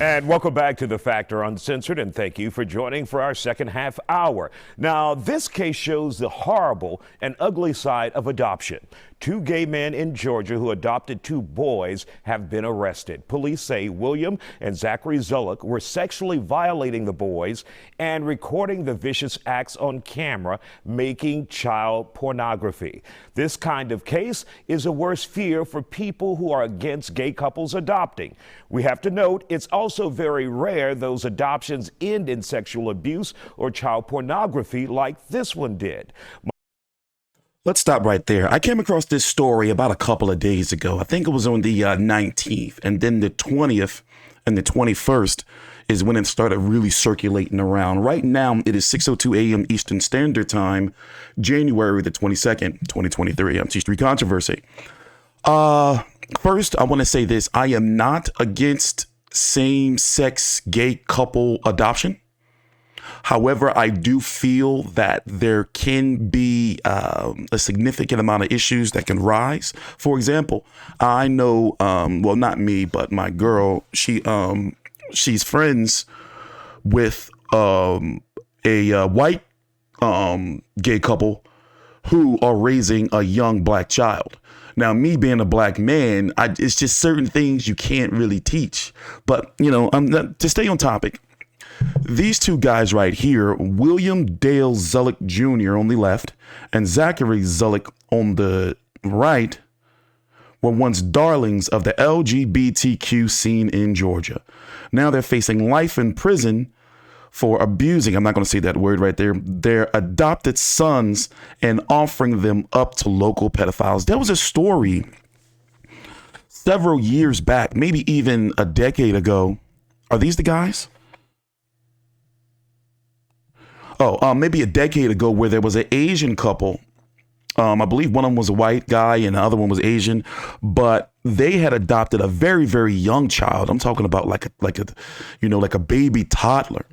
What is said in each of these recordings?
And welcome back to The Factor Uncensored, and thank you for joining for our second half hour. Now, this case shows the horrible and ugly side of adoption. Two gay men in Georgia who adopted two boys have been arrested. Police say William and Zachary Zulock were sexually violating the boys and recording the vicious acts on camera, making child pornography. This kind of case is a worst fear for people who are against gay couples adopting. We have to note it's also very rare those adoptions end in sexual abuse or child pornography like this one did. Let's stop right there. I came across this story about a couple of days ago. I think it was on the 19th, and then the 20th and the 21st is when it started really circulating around. Right now, it is 6:02 a.m. Eastern Standard Time, January the 22nd, 2023. I'm T-Street Controversy. First, I want to say this. I am not against same-sex gay couple adoption. However, I do feel that there can be a significant amount of issues that can rise. For example, I know, well, not me, but my girl, she's friends with a white gay couple who are raising a young black child. Now, me being a black man, it's just certain things you can't really teach. But, you know, to stay on topic, these two guys right here, William Dale Zulock Jr. on the left and Zachary Zulock on the right, were once darlings of the LGBTQ scene in Georgia. Now they're facing life in prison for abusing, I'm not going to say that word right there, their adopted sons and offering them up to local pedophiles. There was a story several years back, maybe even a decade ago. Are these the guys? Maybe a decade ago, where there was an Asian couple. I believe one of them was a white guy and the other one was Asian, but they had adopted a very, very young child. I'm talking about like a baby toddler,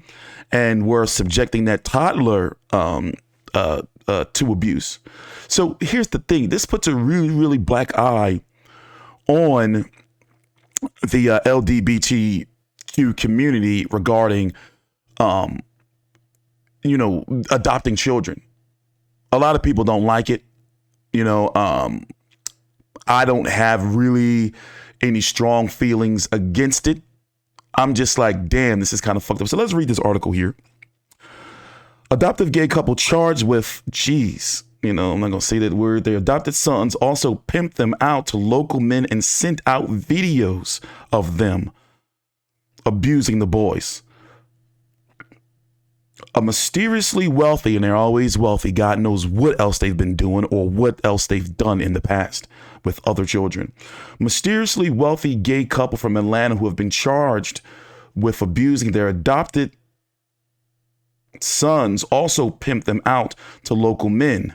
and were subjecting that toddler to abuse. So here's the thing: this puts a really, really black eye on the LGBTQ community regarding adopting children. A lot of people don't like it. I don't have really any strong feelings against it. I'm just like, damn, this is kind of fucked up. So let's read this article here. Adoptive gay couple charged with, I'm not going to say that word. Their adopted sons also pimped them out to local men and sent out videos of them abusing the boys. A mysteriously wealthy, and they're always wealthy, God knows what else they've been doing or what else they've done in the past with other children. Mysteriously wealthy gay couple from Atlanta who have been charged with abusing their adopted sons also pimped them out to local men.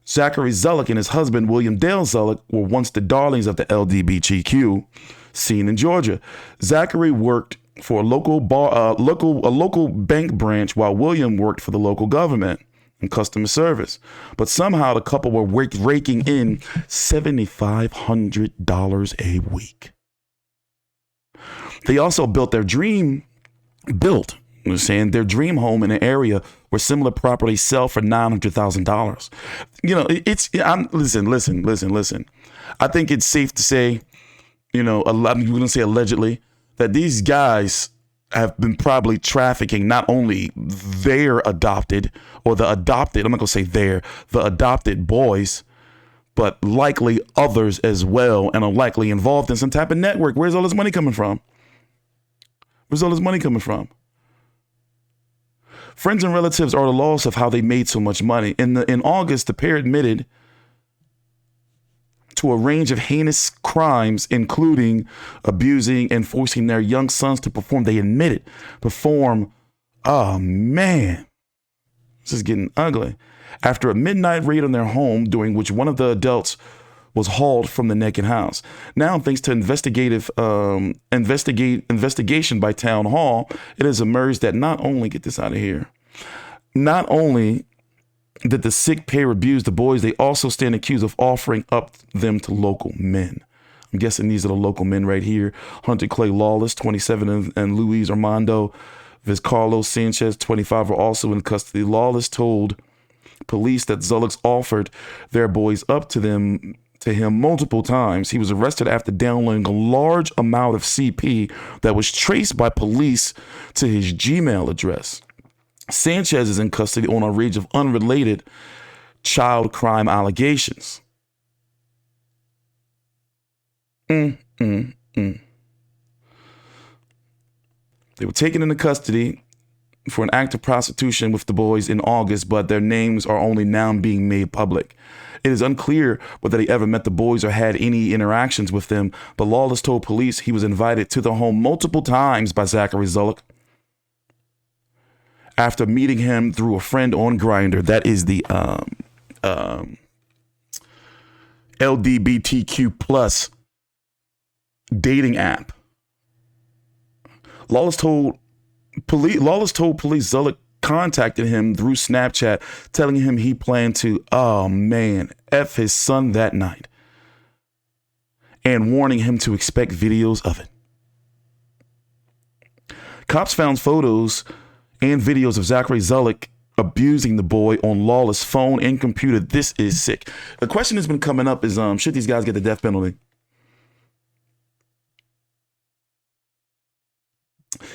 Zachary Zulock and his husband, William Dale Zulock, were once the darlings of the LGBTQ scene in Georgia. Zachary worked for a local bank branch, while William worked for the local government in customer service. But somehow the couple were raking in $7,500 a week. They also built their dream home in an area where similar properties sell for $900,000. Listen. I think it's safe to say, we're going to say allegedly, that these guys have been probably trafficking not only their adopted, or the adopted, I'm not going to say the adopted boys, but likely others as well, and are likely involved in some type of network. Where's all this money coming from? Friends and relatives are the loss of how they made so much money. In August, the pair admitted to a range of heinous crimes, including abusing and forcing their young sons to perform. Oh man, this is getting ugly. After a midnight raid on their home, during which one of the adults was hauled from the naked house. Now, thanks to investigation by Town Hall, it has emerged that not only did the sick pair abuse the boys, they also stand accused of offering up them to local men. I'm guessing these are the local men right here. Hunter Clay Lawless, 27, and Luis Armando Vizcarlos Sanchez, 25, are also in custody. Lawless told police that Zulock offered their boys up to him multiple times. He was arrested after downloading a large amount of CP that was traced by police to his Gmail address. Sanchez is in custody on a range of unrelated child crime allegations. They were taken into custody for an act of prostitution with the boys in August, but their names are only now being made public. It is unclear whether they ever met the boys or had any interactions with them, but Lawless told police he was invited to the home multiple times by Zachary Zulock after meeting him through a friend on Grindr. That is the LGBTQ plus dating app. Lawless told police Zulock contacted him through Snapchat, telling him he planned to, F his son that night, and warning him to expect videos of it. Cops found photos and videos of Zachary Zulock abusing the boy on Lawless' phone and computer. This is sick. The question that's been coming up is, should these guys get the death penalty?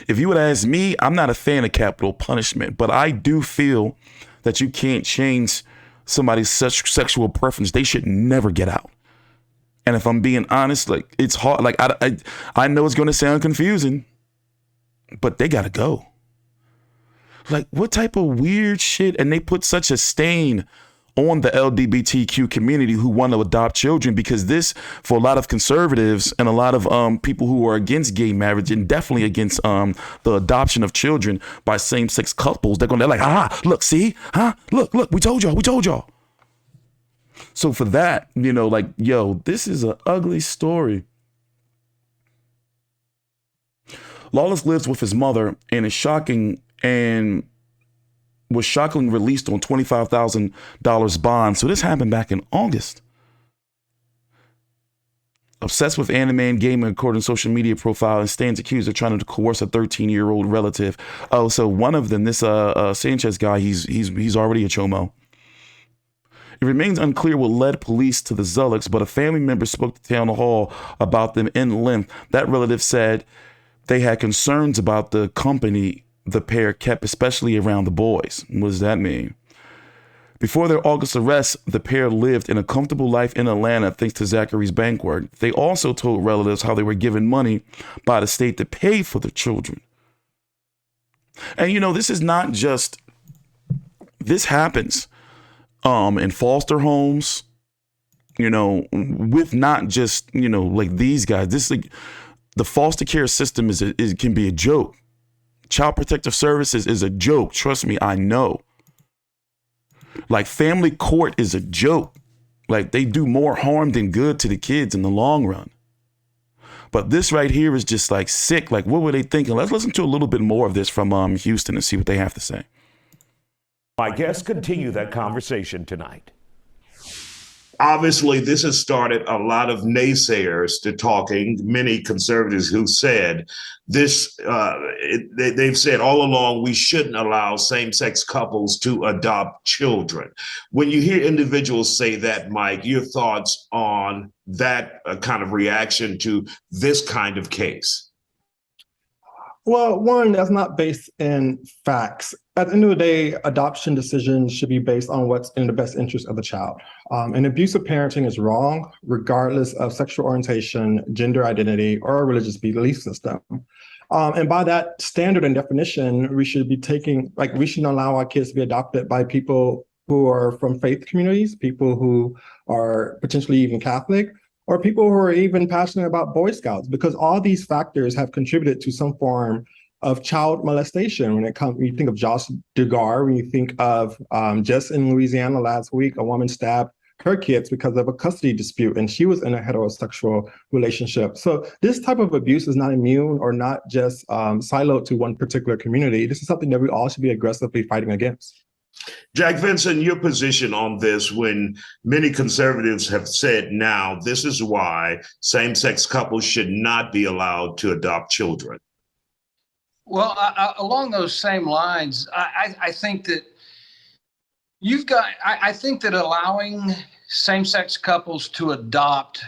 If you would ask me, I'm not a fan of capital punishment, but I do feel that you can't change somebody's sexual preference. They should never get out. And if I'm being honest, like, it's hard. Like, I know it's going to sound confusing, but they got to go. Like, what type of weird shit? And they put such a stain on the LGBTQ community who want to adopt children, because this, for a lot of conservatives and a lot of people who are against gay marriage and definitely against the adoption of children by same-sex couples, they're like, look, see, look, we told y'all. So for that, like, yo, this is an ugly story. Lawless lives with his mother and was shockingly released on $25,000 bond. So this happened back in August. Obsessed with anime and gaming, according to social media profile, and stands accused of trying to coerce a 13-year-old relative. Oh, so one of them, this Sanchez guy, he's already a chomo. It remains unclear what led police to the Zulocks, but a family member spoke to town hall about them in length. That relative said they had concerns about the company the pair kept, especially around the boys. What does that mean? Before their August arrest, the pair lived in a comfortable life in Atlanta thanks to Zachary's bank work. They also told relatives how they were given money by the state to pay for the children. And this is not just, this happens in foster homes, with not just, like these guys. This, like, the foster care system can be a joke. Child Protective Services is a joke. Trust me, I know. Like, family court is a joke. Like, they do more harm than good to the kids in the long run. But this right here is just like sick. Like, what were they thinking? Let's listen to a little bit more of this from Houston and see what they have to say. My guests continue that conversation tonight. Obviously, this has started a lot of naysayers to talking, many conservatives who said this, they've said all along, we shouldn't allow same-sex couples to adopt children. When you hear individuals say that, Mike, your thoughts on that kind of reaction to this kind of case? Well, one, that's not based in facts. At the end of the day, adoption decisions should be based on what's in the best interest of the child. And abusive parenting is wrong, regardless of sexual orientation, gender identity, or religious belief system. And by that standard and definition, we should allow our kids to be adopted by people who are from faith communities, people who are potentially even Catholic, or people who are even passionate about Boy Scouts, because all these factors have contributed to some form of child molestation. When you think of Josh Duggar, when you think of just in Louisiana last week, a woman stabbed her kids because of a custody dispute, and she was in a heterosexual relationship. So this type of abuse is not immune or not just siloed to one particular community. This is something that we all should be aggressively fighting against. Jack Vincent, your position on this, when many conservatives have said now this is why same-sex couples should not be allowed to adopt children. Well, along those same lines, I think that I think that allowing same-sex couples to adopt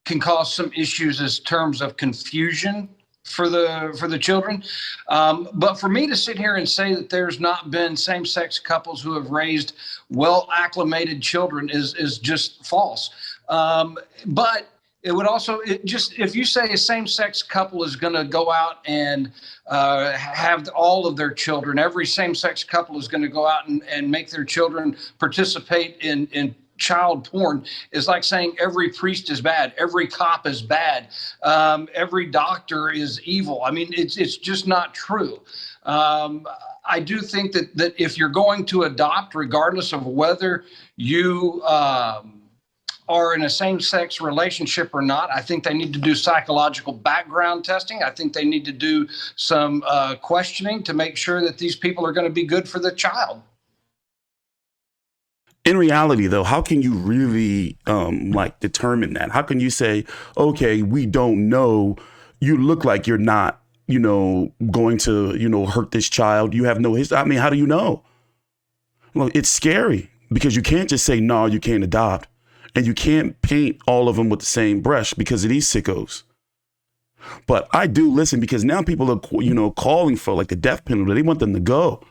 can cause some issues as terms of confusion for the children. But for me to sit here and say that there's not been same-sex couples who have raised well-acclimated children is just false. But it would also, if you say a same-sex couple is going to go out and have all of their children, every same-sex couple is going to go out and make their children participate in child porn, is like saying every priest is bad, every cop is bad, every doctor is evil. I mean, it's just not true. I do think that if you're going to adopt, regardless of whether you are in a same-sex relationship or not, I think they need to do psychological background testing. I think they need to do some questioning to make sure that these people are going to be good for the child. In reality, though, how can you really determine that? How can you say, okay, we don't know, you look like you're not, going to, hurt this child. You have no history. I mean, how do you know? Well, it's scary because you can't just say, no, you can't adopt. And you can't paint all of them with the same brush because of these sickos. But I do listen because now people are, calling for like the death penalty. They want them to go.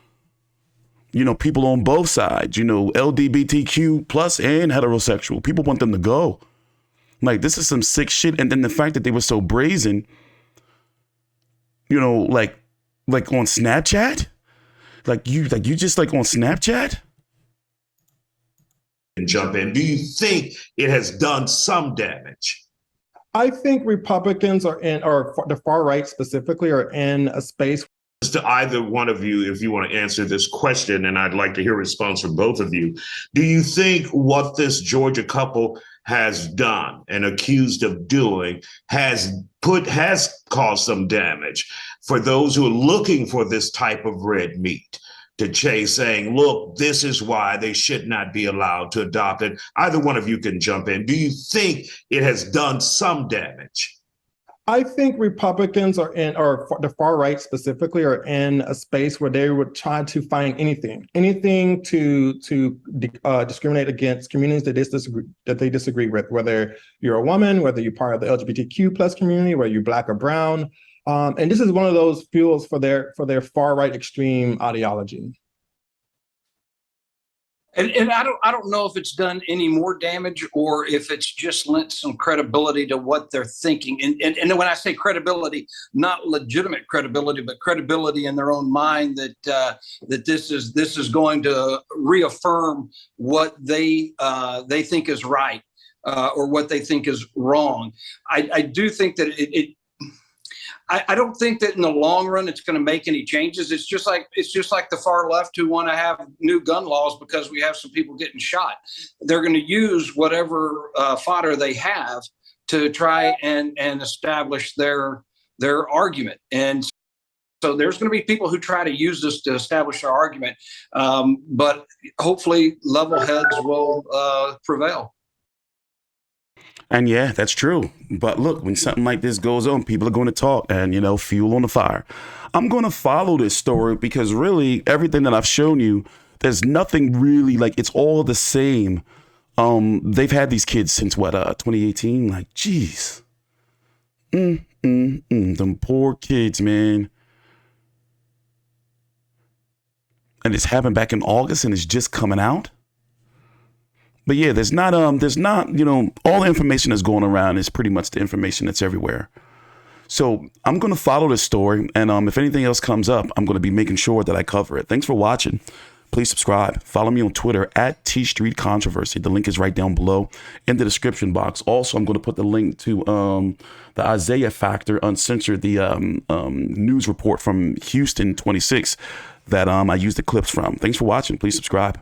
People on both sides, LGBTQ plus and heterosexual. People want them to go. Like, this is some sick shit. And then the fact that they were so brazen, like on Snapchat, like you just like on Snapchat. And jump in. Do you think it has done some damage? I think Republicans or the far right specifically are in a space. To either one of you, if you want to answer this question, and I'd like to hear a response from both of you. Do you think what this Georgia couple has done and accused of doing has caused some damage for those who are looking for this type of red meat? To chase, saying, look, this is why they should not be allowed to adopt it. Either one of you can jump in. Do you think it has done some damage? I think Republicans or the far right specifically are in a space where they would try to find anything to discriminate against communities that they disagree with, whether you're a woman, whether you're part of the LGBTQ plus community, whether you're Black or brown. And this is one of those fuels for their far right extreme ideology. And I don't know if it's done any more damage or if it's just lent some credibility to what they're thinking. And when I say credibility, not legitimate credibility, but credibility in their own mind that this is going to reaffirm what they think is right or what they think is wrong. I do think that I don't think that in the long run it's going to make any changes. It's just like the far left who want to have new gun laws because we have some people getting shot. They're going to use whatever fodder they have to try and establish their argument. And so there's going to be people who try to use this to establish their argument. But hopefully level heads will prevail. And yeah, that's true. But look, when something like this goes on, people are going to talk and, fuel on the fire. I'm going to follow this story because really everything that I've shown you, there's nothing really it's all the same. They've had these kids since 2018? Like, geez. Them poor kids, man. And it's happened back in August and it's just coming out. But yeah, there's not, all the information that's going around is pretty much the information that's everywhere. So I'm going to follow this story. And if anything else comes up, I'm going to be making sure that I cover it. Thanks for watching. Please subscribe. Follow me on Twitter at @TStreetControversy. The link is right down below in the description box. Also, I'm going to put the link to the Isaiah Factor Uncensored, the news report from Houston 26 that I used the clips from. Thanks for watching. Please subscribe.